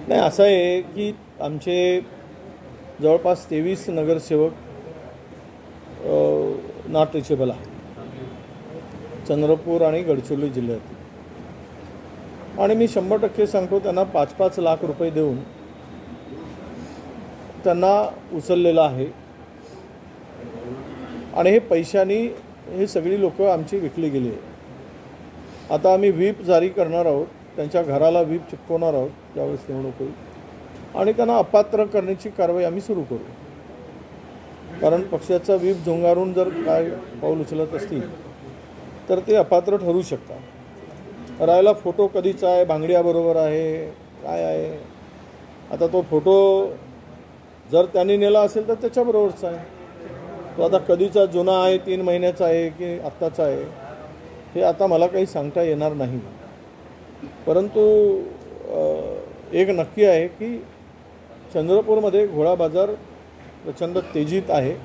नाही, असं आहे की आमचे जवळपास 23 नगरसेवक नॉट रिचेबल आहे चंद्रपूर आणि गडचिरोली जिल्ह्यात. आणि मी 100% सांगतो, त्यांना 5-5 लाख रुपये देऊन त्यांना उचललेलं आहे. आणि हे पैशानी हे सगळी लोक आमची विकली गेली आहे. आता आम्ही व्हीप जारी करणार आहोत, त्यांच्या घराला व्हीप चिपकवणार आहोत ज्यावेळेस निवडणूक होईल, आणि त्यांना अपात्र करण्याची कारवाई आम्ही सुरू करू. कारण पक्षाचा व्हीप झुंगारून जर काय पाऊल उचलत असतील तर ते अपात्र ठरू शकतात. राहिला फोटो कधीचा आहे, भांगडियाबरोबर आहे, काय आहे. आता तो फोटो जर त्यांनी नेला असेल तर त्याच्याबरोबरचा आहे. तो आता कधीचा जुना आहे, 3 महिन्याचा आहे की आत्ताचा आहे, हे आता मला काही सांगता येणार नाही. परंतु एक नक्की आहे की चंद्रपूरमध्ये घोडा बाजार प्रचंड तेजीत आहे.